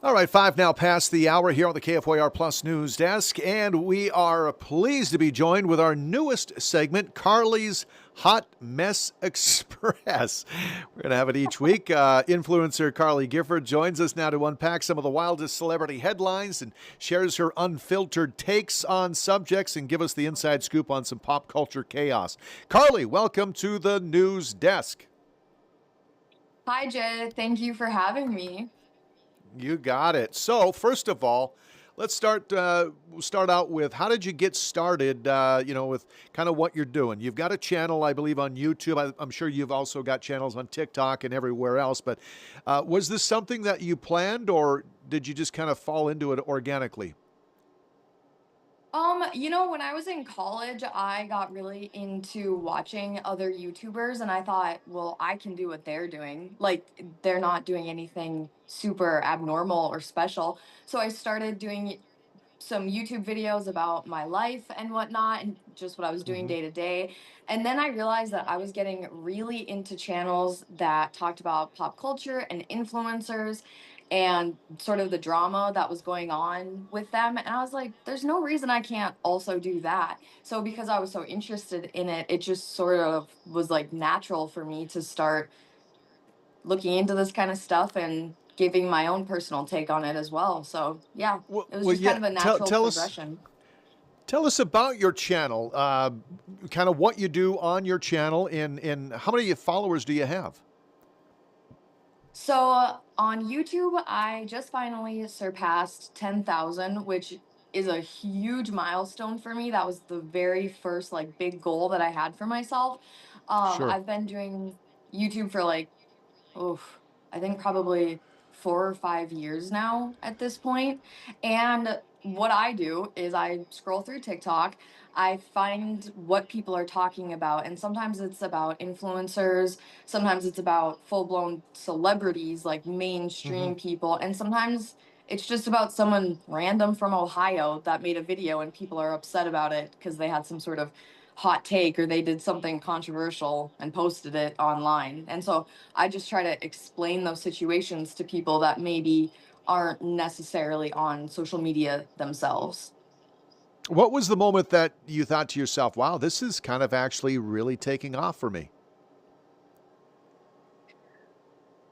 All right, 5 now past the hour here on the KFYR Plus News Desk, and we are pleased to be joined with our newest segment, Carlee's Hot Mess Express. We're going to have it each week. Influencer Carlee Gifford joins us now to unpack some of the wildest celebrity headlines and shares her unfiltered takes on subjects and give us the inside scoop on some pop culture chaos. Carlee, welcome to the News Desk. Hi, Jay. Thank you for having me. You got it. So, first of all, let's start out with how did you get started? With kind of what you're doing. You've got a channel, I believe, on YouTube. I'm sure you've also got channels on TikTok and everywhere else. But was this something that you planned, or did you just kind of fall into it organically? When I was in college, I got really into watching other YouTubers and I thought, well, I can do what they're doing. Like, they're not doing anything super abnormal or special. So I started doing some YouTube videos about my life and whatnot, and just what I was doing Hmm. day to day. And then I realized that I was getting really into channels that talked about pop culture and influencers and sort of the drama that was going on with them. And I was like, there's no reason I can't also do that. So, because I was so interested in it, it just sort of was like natural for me to start looking into this kind of stuff and giving my own personal take on it as well. So, yeah, Well, it was well, just kind yeah. of a Tell natural tell us progression. tell us about your channel. Kind of what you do on your channel, and how many followers do you have? So on YouTube, I just finally surpassed 10,000, which is a huge milestone for me. That was the very first like big goal that I had for myself. Sure. I've been doing YouTube for like, oof, I think probably 4 or 5 years now at this point. And what I do is I scroll through TikTok, I find what people are talking about, and sometimes it's about influencers, sometimes it's about full blown celebrities like Hmm. mainstream people, and sometimes it's just about someone random from Ohio that made a video and people are upset about it because they had some sort of hot take or they did something controversial and posted it online. And so I just try to explain those situations to people that maybe aren't necessarily on social media themselves. What was the moment that you thought to yourself, wow, this is kind of actually really taking off for me?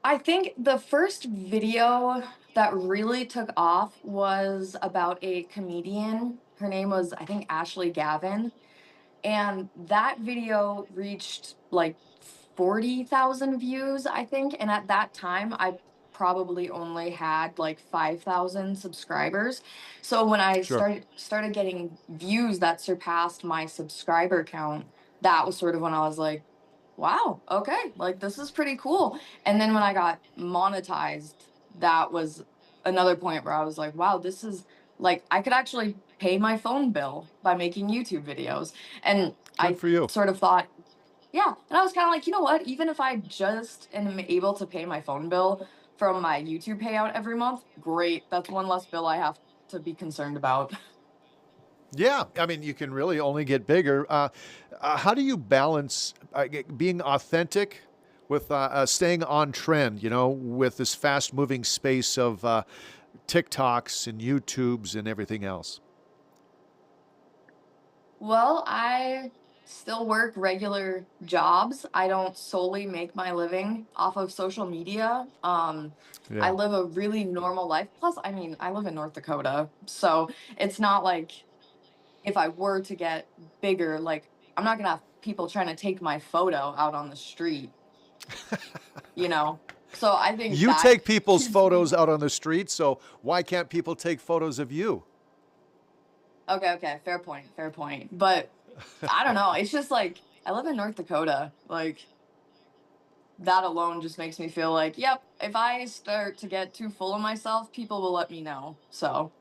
I think the first video that really took off was about a comedian. Her name was, I think, Ashley Gavin. And that video reached like 40,000 views, I think. And at that time, I probably only had like 5,000 subscribers. So when I Sure. started getting views that surpassed my subscriber count, that was sort of when I was like, wow, okay, like this is pretty cool. And then when I got monetized, that was another point where I was like, wow, this is like I could actually pay my phone bill by making YouTube videos. And Good I for you. sort of thought, yeah. And I was kind of like, you know what? Even if I just am able to pay my phone bill from my YouTube payout every month, great. That's one less bill I have to be concerned about. Yeah, I mean, you can really only get bigger. How do you balance being authentic with staying on trend, with this fast moving space of TikToks and YouTubes and everything else? Well, I still work regular jobs. I don't solely make my living off of social media. I Yeah. live a really normal life. Plus, I mean, I live in North Dakota. So it's not like if I were to get bigger, like I'm not gonna have people trying to take my photo out on the street, you know? So I think You that take people's keeps me. photos out on the street, so why can't people take photos of you? Okay, okay, fair point, fair point. But I don't know. It's just like I live in North Dakota. Like that alone just makes me feel like, yep, if I start to get too full of myself, people will let me know. So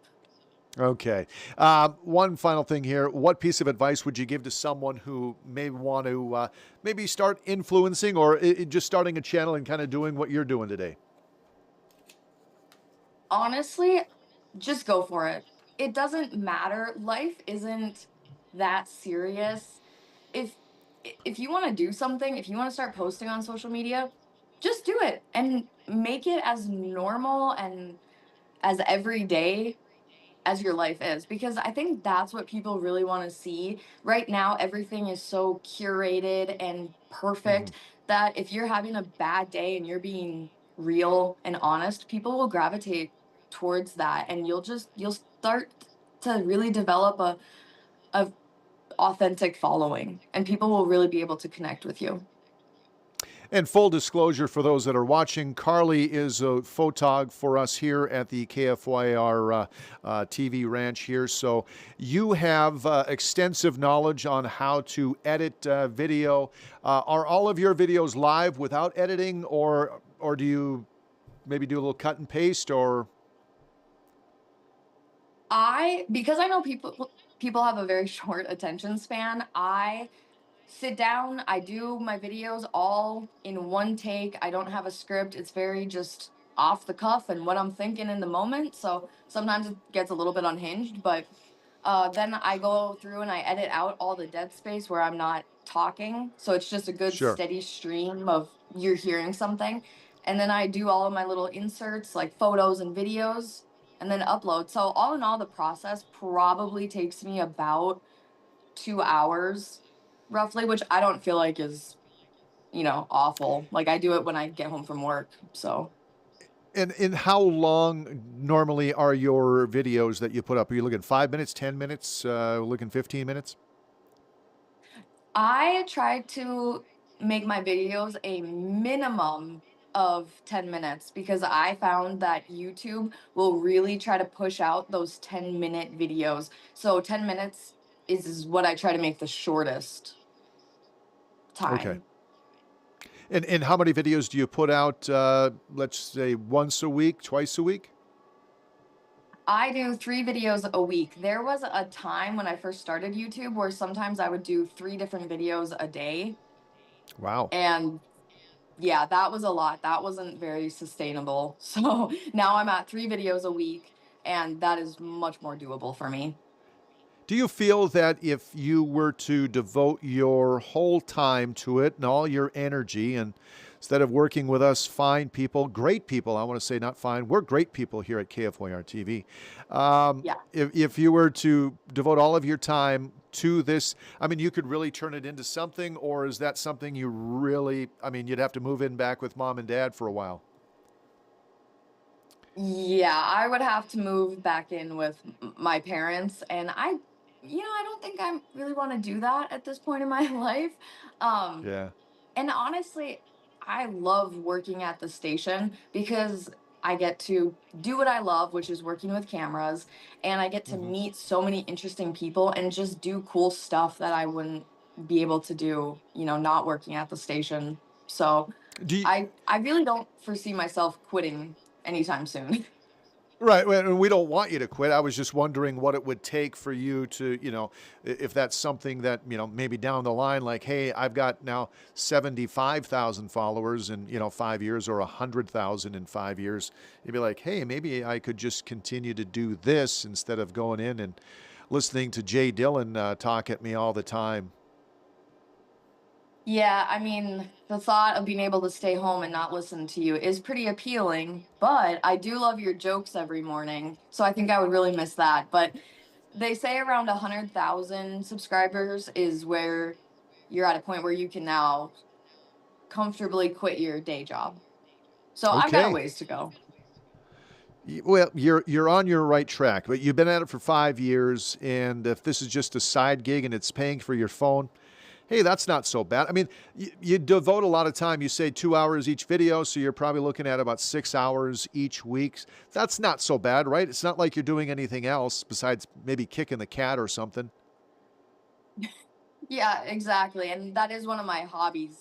Okay. One final thing here. What piece of advice would you give to someone who may want to maybe start influencing or just starting a channel and kind of doing what you're doing today? honestly, just go for it. It doesn't matter. Life isn't that serious. If if you want to do something, if you want to start posting on social media, just do it and make it as normal and as every day as your life is, because I think that's what people really want to see. Right now, everything is so curated and Hmm. perfect that if you're having a bad day and you're being real and honest, people will gravitate towards that, and you'll start to really develop a authentic following, and people will really be able to connect with you. And full disclosure for those that are watching, Carlee is a photog for us here at the KFYR TV ranch here. So you have extensive knowledge on how to edit video. Are all of your videos live without editing, or do you maybe do a little cut and paste, or? Because I know people have a very short attention span, I sit down, I do my videos all in one take. I don't have a script. It's very just off the cuff and what I'm thinking in the moment. So sometimes it gets a little bit unhinged, but then I go through and I edit out all the dead space where I'm not talking. So it's just a good Sure. steady stream of you're hearing something. And then I do all of my little inserts like photos and videos and then upload. So all in all, the process probably takes me about 2 hours roughly, which I don't feel like is, awful. Like I do it when I get home from work. So And how long normally are your videos that you put up? Are you looking 5 minutes, 10 minutes, looking 15 minutes? I try to make my videos a minimum of 10 minutes because I found that YouTube will really try to push out those 10-minute videos. So 10 minutes is what I try to make the shortest Okay. time. And how many videos do you put out? Let's say once a week, twice a week. I do 3 videos a week. There was a time when I first started YouTube where sometimes I would do 3 different videos a day. Wow. And yeah, that was a lot. That wasn't very sustainable. So now I'm at 3 videos a week, and that is much more doable for me. Do you feel that if you were to devote your whole time to it and all your energy, and instead of working with us fine people, great people, I want to say not fine, we're great people here at KFYR TV. Yeah. If you were to devote all of your time to this, I mean, you could really turn it into something, or is that something you really, I mean, you'd have to move in back with mom and dad for a while? Yeah, I would have to move back in with my parents, and I don't think I really want to do that at this point in my life. Um, Yeah. And honestly, I love working at the station because I get to do what I love, which is working with cameras, and I get to Hmm. meet so many interesting people and just do cool stuff that I wouldn't be able to do, not working at the station. So Do you, I really don't foresee myself quitting anytime soon. Right. Well, and we don't want you to quit. I was just wondering what it would take for you to, if that's something that, maybe down the line, like, hey, I've got now 75,000 followers in, 5 years, or 100,000 in 5 years. You'd be like, hey, maybe I could just continue to do this instead of going in and listening to Jay Dillon talk at me all the time. Yeah, I mean, the thought of being able to stay home and not listen to you is pretty appealing, but I do love your jokes every morning. So I think I would really miss that. But they say around 100,000 subscribers is where you're at a point where you can now comfortably quit your day job. So I've got a Okay. ways to go. Well, you're on your right track, but you've been at it for 5 years, and if this is just a side gig and it's paying for your phone, hey, that's not so bad. I mean, you devote a lot of time. You say 2 hours each video, so you're probably looking at about 6 hours each week. That's not so bad, right? It's not like you're doing anything else besides maybe kicking the cat or something. Yeah, exactly. And that is one of my hobbies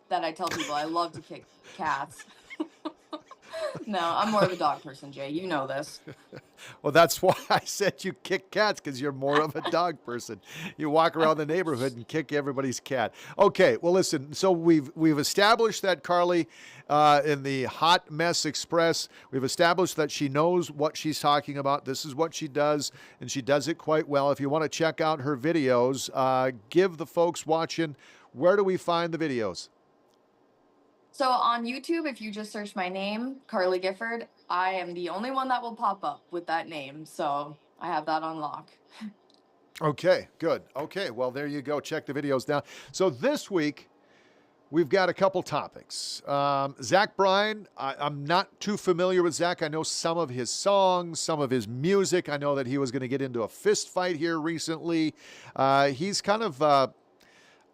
that I tell people. I love to kick cats. No, I'm more of a dog person, Jay. You know this. Well, that's why I said you kick cats, because you're more of a dog person. You walk around the neighborhood and kick everybody's cat. Okay, well, listen. So we've established that Carlee, in the Hot Mess Express, we've established that she knows what she's talking about. This is what she does, and she does it quite well. If you want to check out her videos, give the folks watching, where do we find the videos? So on YouTube, if you just search my name, Carlee Gifford, I am the only one that will pop up with that name. So I have that on lock. Okay, good. Okay, well, there you go. Check the videos down. So this week, we've got a couple topics. Zach Bryan, I'm not too familiar with Zach. I know some of his songs, some of his music. I know that he was going to get into a fist fight here recently. He's kind of, I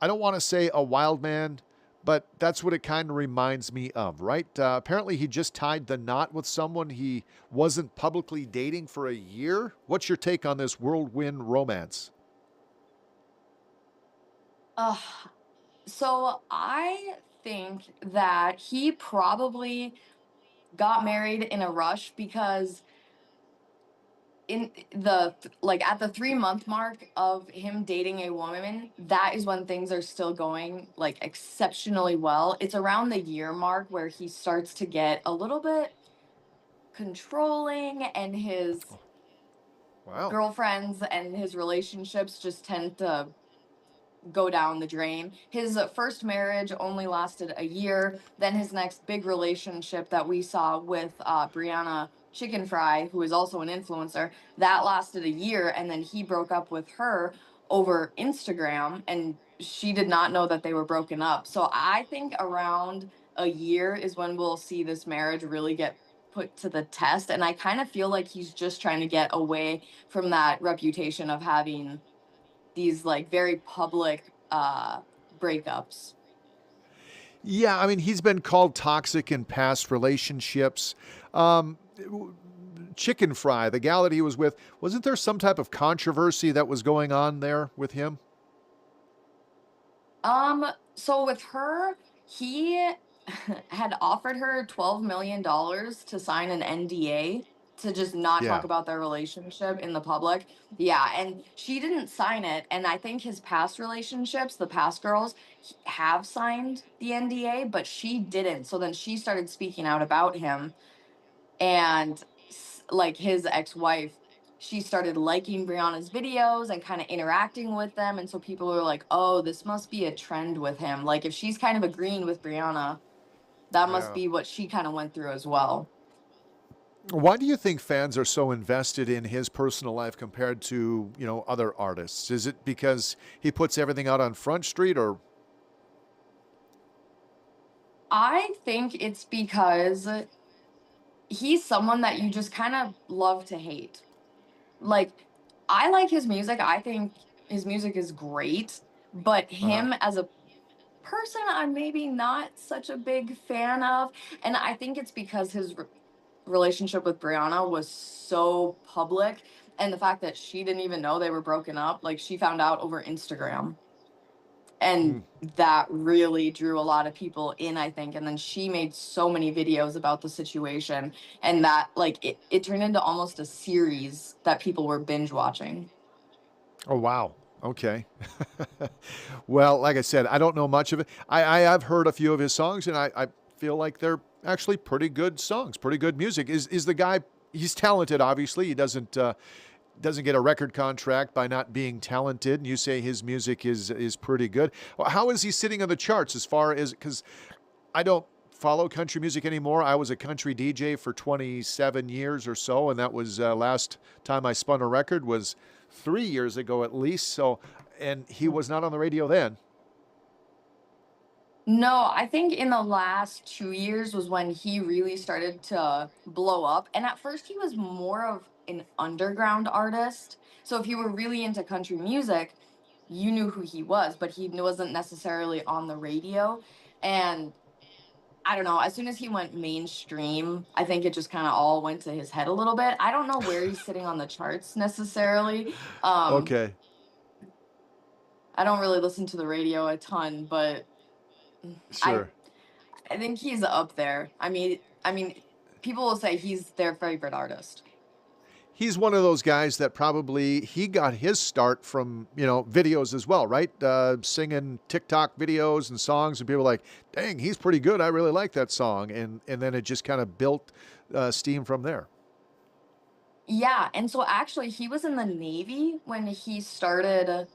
don't want to say a wild man, but that's what it kind of reminds me of, right? Apparently, he just tied the knot with someone he wasn't publicly dating for a year. What's your take on this whirlwind romance? Uh, so I think that he probably got married in a rush because in the like at the 3 month mark of him dating a woman, that is when things are still going like exceptionally well. It's around the year mark where he starts to get a little bit controlling, and his Wow. girlfriends and his relationships just tend to go down the drain. His first marriage only lasted a year. Then his next big relationship that we saw with Brianna Chicken Fry, who is also an influencer, that lasted a year, and then he broke up with her over Instagram, and she did not know that they were broken up. So I think around a year is when we'll see this marriage really get put to the test, and I kind of feel like he's just trying to get away from that reputation of having these like very public breakups. Yeah, I mean, he's been called toxic in past relationships. Um, Chicken Fry, the gal that he was with, wasn't there some type of controversy that was going on there with him? So with her, he had offered her $12 million to sign an NDA to just not talk Yeah, about their relationship in the public. Yeah, and she didn't sign it. And I think his past relationships, the past girls, have signed the NDA, but she didn't. So then she started speaking out about him, and like his ex-wife, she started liking Brianna's videos and kind of interacting with them, and so people were like, oh, this must be a trend with him. Like if she's kind of agreeing with Brianna, that must yeah. be what she kind of went through as well. Why do you think fans are so invested in his personal life compared to, other artists? Is it because he puts everything out on Front Street or I think it's because he's someone that you just kind of love to hate. Like, I like his music, I think his music is great, but uh-huh. him as a person I'm maybe not such a big fan of. And I think it's because his relationship with Brianna was so public, and the fact that she didn't even know they were broken up, like she found out over Instagram. And Hmm. that really drew a lot of people in, I think. And then she made so many videos about the situation, and that like it turned into almost a series that people were binge watching. Oh, wow. Okay. Well, like I said, I don't know much of it. I have heard a few of his songs, and I feel like they're actually pretty good songs, pretty good music. Is the guy? He's talented. Obviously, he doesn't get a record contract by not being talented. And you say his music is pretty good. Well, how is he sitting on the charts as far as because I don't follow country music anymore. I was a country DJ for 27 years or so, and that was last time I spun a record was 3 years ago at least. So, and he was not on the radio then. No, I think in the last 2 years was when he really started to blow up. And at first, he was more of an underground artist. So if you were really into country music, you knew who he was, but he wasn't necessarily on the radio. And I don't know, as soon as he went mainstream, I think it just kind of all went to his head a little bit. I don't know where he's sitting on the charts necessarily. Um, Okay, I don't really listen to the radio a ton, but I sure. I think he's up there. I mean, people will say he's their favorite artist. He's one of those guys that probably he got his start from videos as well, right? Singing TikTok videos and songs, and people are like, "Dang, he's pretty good. I really like that song," and then it just kind of built steam from there. Yeah, and so actually he was in the Navy when he started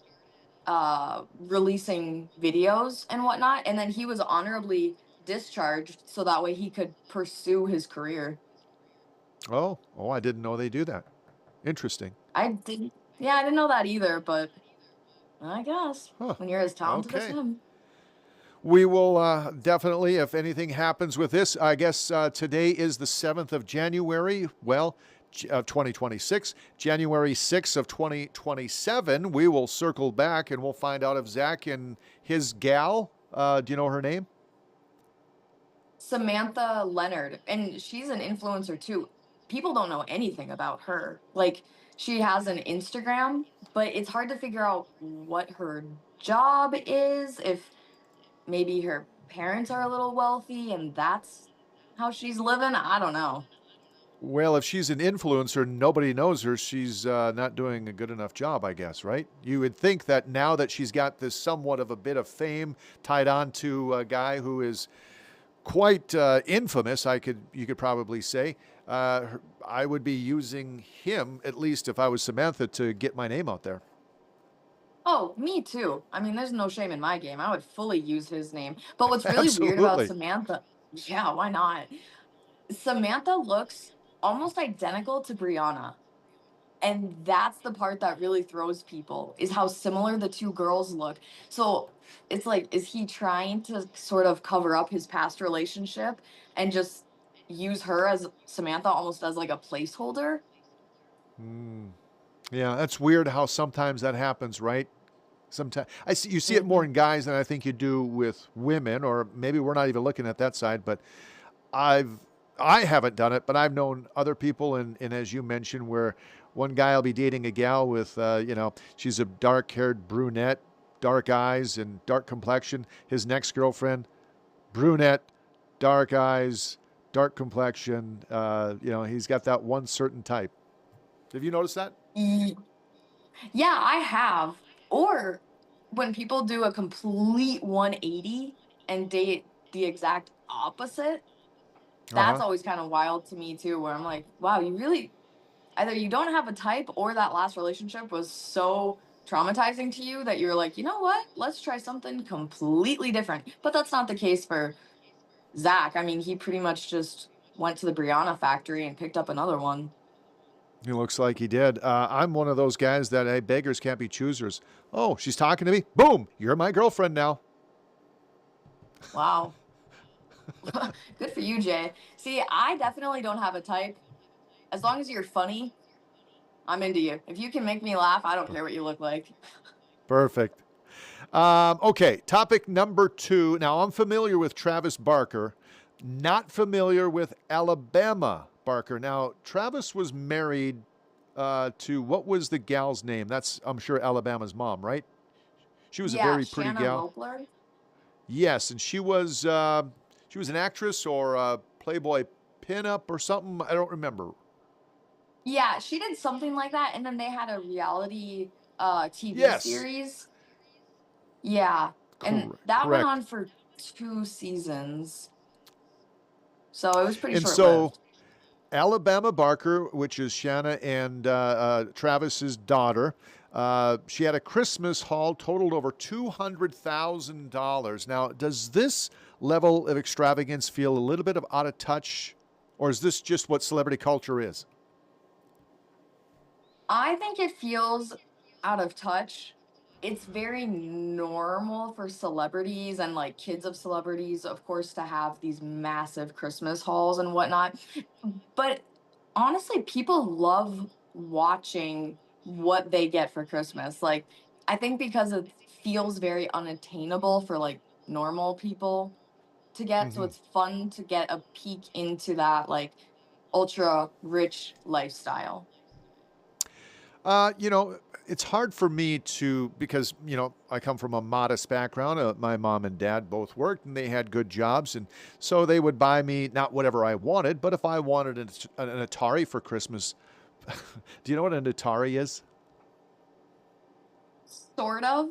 releasing videos and whatnot, and then he was honorably discharged so that way he could pursue his career. Oh, I didn't know they do that. Interesting. I didn't, yeah, I didn't know that either, but I guess Huh. when you're as talented as Okay. him. We will definitely, if anything happens with this, I guess today is the 7th of January. Well, 2026, January 6th of 2027. We will circle back and we'll find out if Zach and his gal, do you know her name? Samantha Leonard, and she's an influencer too. People don't know anything about her. Like, she has an Instagram, but it's hard to figure out what her job is, if maybe her parents are a little wealthy and that's how she's living. I don't know. Well, if she's an influencer, nobody knows her. She's not doing a good enough job, I guess, right? You would think that now that she's got this somewhat of a bit of fame tied on to a guy who is quite infamous, you could probably say, I would be using him, at least if I was Samantha, to get my name out there. Oh, me too. I mean, there's no shame in my game. I would fully use his name. But what's really weird about Absolutely. Samantha, yeah, why not? Samantha looks almost identical to Brianna. And that's the part that really throws people, is how similar the two girls look. So it's like, is he trying to sort of cover up his past relationship and just use her as Samantha almost as like a placeholder? Mm. Yeah, that's weird how sometimes that happens, right? Sometimes you see it more Hmm. in guys than I think you do with women, or maybe we're not even looking at that side. But I've I haven't done it, but I've known other people, and as you mentioned, where one guy will be dating a gal with, she's a dark-haired brunette, dark eyes and dark complexion. His next girlfriend, brunette, dark eyes, dark complexion. He's got that one certain type. Have you noticed that? Yeah, I have. Or when people do a complete 180 and date the exact opposite, Uh that's huh. always kind of wild to me too, where I'm like, wow, you really either you don't have a type or that last relationship was so traumatizing to you that you're like, you know what? Let's try something completely different. But that's not the case for Zach. I mean, he pretty much just went to the Brianna factory and picked up another one. He looks like he did. I'm one of those guys that, hey, beggars can't be choosers. Oh, she's talking to me. Boom, you're my girlfriend now. Wow. Good for you, Jay. See, I definitely don't have a type. As long as you're funny, I'm into you. If you can make me laugh, I don't care what you look like. Perfect. Okay, topic number 2. Now, I'm familiar with Travis Barker, not familiar with Alabama Barker. Now, Travis was married to, what was the gal's name? That's, I'm sure, Alabama's mom, right? She was a Yeah, very pretty Shanna gal. Roper. Yes, and she was an actress or a Playboy pinup or something. I don't remember. Yeah, she did something like that, and then they had a reality TV Yes, series. Yeah, and that went correct. on for 2 seasons, so it was pretty And short so lived. Alabama Barker, which is Shanna and Travis's daughter, she had a Christmas haul totaled over $200,000. Now, does this level of extravagance feel a little bit of out of touch, or is this just what celebrity culture is? I think it feels out of touch. It's very normal for celebrities and like kids of celebrities, of course, to have these massive Christmas hauls and whatnot. But honestly, people love watching what they get for Christmas. Like, I think because it feels very unattainable for like normal people to get. So Mm-hmm. it's fun to get a peek into that like ultra rich lifestyle. Uh, you know, it's hard for me to, because, I come from a modest background. My mom and dad both worked and they had good jobs. And so they would buy me not whatever I wanted, but if I wanted an Atari for Christmas, do you know what an Atari is? Sort of.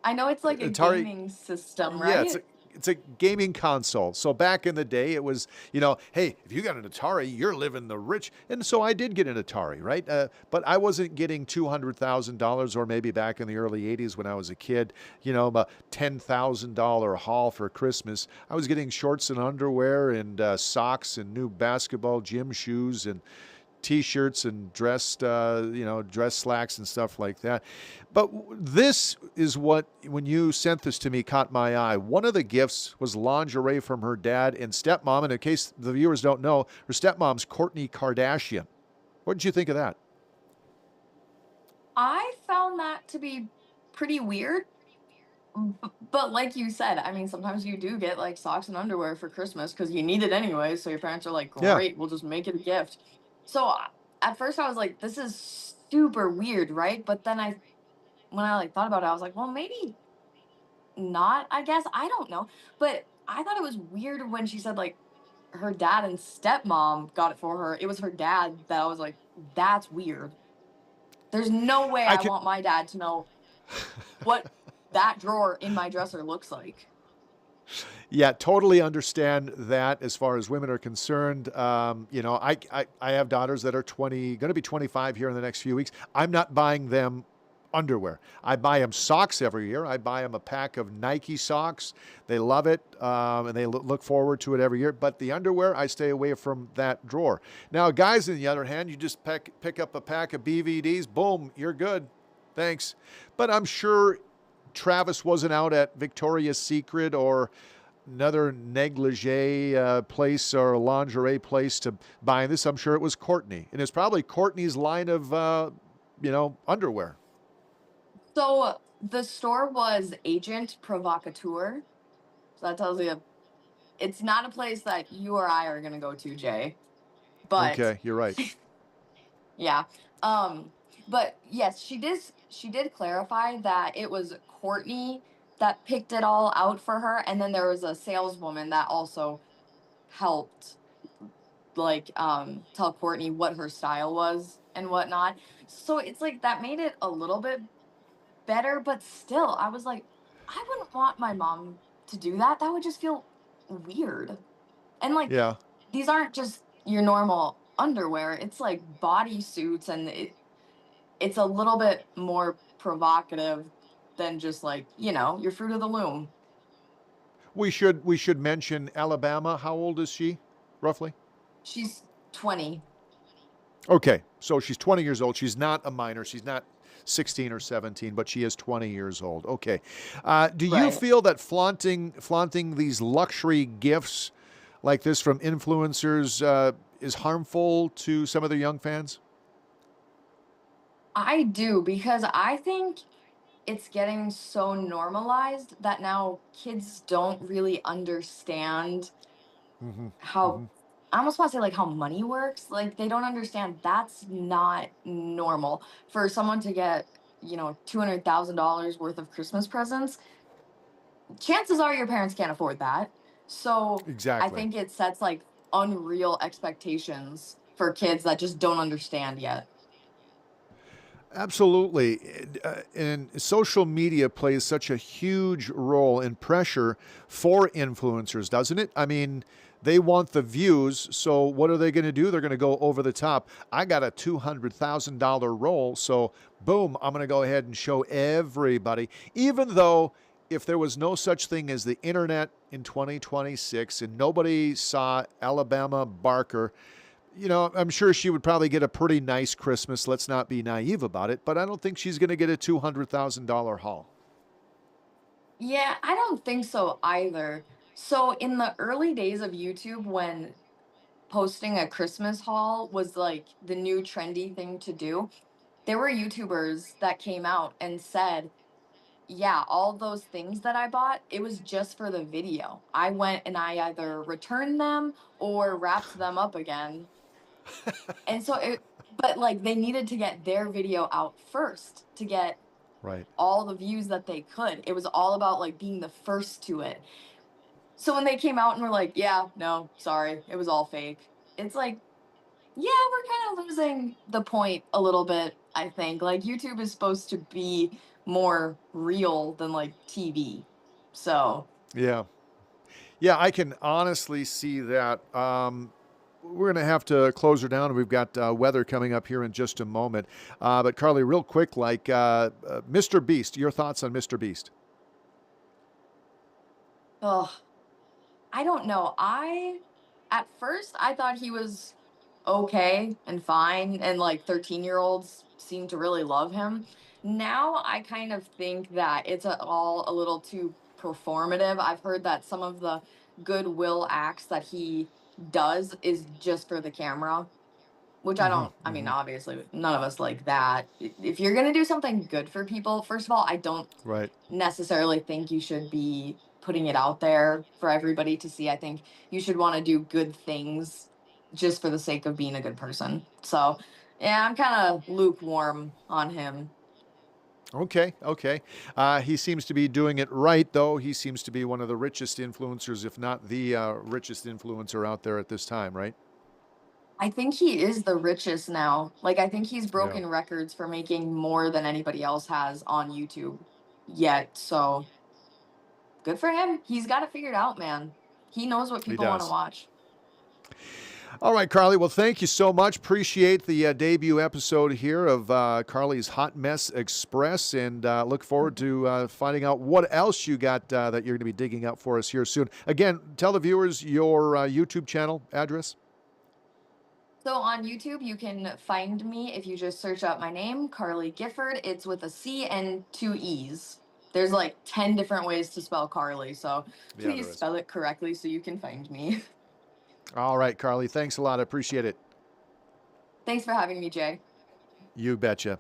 I know it's like a Atari, gaming system, yeah, right? it's a gaming console. So back in the day, it was, hey, if you got an Atari, you're living the rich. And so I did get an Atari, right? But I wasn't getting $200,000, or maybe back in the early '80s when I was a kid, a $10,000 haul for Christmas. I was getting shorts and underwear and socks and new basketball gym shoes and T-shirts and dress slacks and stuff like that. But this is what, when you sent this to me, caught my eye. One of the gifts was lingerie from her dad and stepmom. And in case the viewers don't know, her stepmom's Kourtney Kardashian. What did you think of that? I found that to be pretty weird. But like you said, I mean, sometimes you do get like socks and underwear for Christmas because you need it anyway. So your parents are like, Yeah. great, we'll just make it a gift. So at first I was like, this is super weird, right? But then when I like thought about it, I was like, well, maybe not, I guess. I don't know. But I thought it was weird when she said like her dad and stepmom got it for her. It was her dad that I was like, that's weird. There's no way I I can. want my dad to know what that drawer in my dresser looks like. Yeah, totally understand that as far as women are concerned. I have daughters that are going to be 25 here in the next few weeks. I'm not buying them underwear. I buy them socks every year. I buy them a pack of Nike socks. They love it, and they look forward to it every year. But the underwear, I stay away from that drawer. Now, guys, on the other hand, you just pick up a pack of BVDs. Boom, you're good. Thanks. But I'm sure Travis wasn't out at Victoria's Secret or another negligee place or lingerie place to buy this. I'm sure it was Kourtney. And it's probably Kourtney's line of, underwear. So the store was Agent Provocateur. So that tells you it's not a place that you or I are gonna go to, Jay. But Okay, you're right. yeah. Um, but yes, she did clarify that it was Kourtney that picked it all out for her, and then there was a saleswoman that also helped like tell Kourtney what her style was and whatnot. So it's like that made it a little bit better, but still, I was like, I wouldn't want my mom to do that. That would just feel weird. And like, Yeah. these aren't just your normal underwear. It's like bodysuits, and it's a little bit more provocative than just like your fruit of the loom. We should mention Alabama. How old is she, roughly? She's 20. Okay, so she's 20 years old. She's not a minor. She's not 16 or 17, but she is 20 years old. Okay. Do you Right. feel that flaunting these luxury gifts like this from influencers is harmful to some of the young fans? I do, because I think it's getting so normalized that now kids don't really understand Mm-hmm. how, Mm-hmm. I almost want to say like how money works. Like they don't understand that's not normal for someone to get, $200,000 worth of Christmas presents. Chances are your parents can't afford that. So I Exactly. think it sets like unreal expectations for kids that just don't understand yet. Absolutely. And social media plays such a huge role in pressure for influencers, doesn't it? I mean, they want the views. So what are they going to do? They're going to go over the top. I got a $200,000 roll. So boom, I'm going to go ahead and show everybody. Even though if there was no such thing as the internet in 2026 and nobody saw Alabama Barker, I'm sure she would probably get a pretty nice Christmas. Let's not be naive about it, but I don't think she's going to get a $200,000 haul. Yeah, I don't think so either. So in the early days of YouTube, when posting a Christmas haul was like the new trendy thing to do, there were YouTubers that came out and said, yeah, all those things that I bought, it was just for the video. I went and I either returned them or wrapped them up again. And so but like they needed to get their video out first to get Right. all the views that they could. It was all about like being the first to it. So when they came out and were like, yeah, no, sorry, it was all fake. It's like, yeah, we're kind of losing the point a little bit, I think. Like YouTube is supposed to be more real than like TV. So, Yeah. Yeah, I can honestly see that. We're going to have to close her down. We've got weather coming up here in just a moment. But Carlee, real quick, like Mr. Beast, your thoughts on Mr. Beast? Oh, I don't know. At first I thought he was okay and fine, and like 13-year-olds seem to really love him. Now I kind of think that it's all a little too performative. I've heard that some of the goodwill acts that he does is just for the camera, which I Hmm. don't, I mean, Hmm. obviously none of us like that. If you're going to do something good for people, first of all, I don't Right. necessarily think you should be putting it out there for everybody to see. I think you should want to do good things just for the sake of being a good person. So, yeah, I'm kind of lukewarm on him. Okay, okay. He seems to be doing it right, though. He seems to be one of the richest influencers, if not the richest influencer out there at this time, right? I think he is the richest now. Like, I think he's Yeah. broken records for making more than anybody else has on YouTube yet. So, good for him. He's got it figured out, man. He knows what He people want to does. watch. All right, Carlee. Well, thank you so much. Appreciate the debut episode here of Carlee's Hot Mess Express, and look forward to finding out what else you got that you're going to be digging up for us here soon. Again, tell the viewers your YouTube channel address. So on YouTube, you can find me if you just search up my name, Carlee Gifford. It's with a C and two E's. There's like 10 different ways to spell Carlee, so Yeah, there please is. spell it correctly so you can find me. All right, Carlee. Thanks a lot. I appreciate it. Thanks for having me, Jay. You betcha.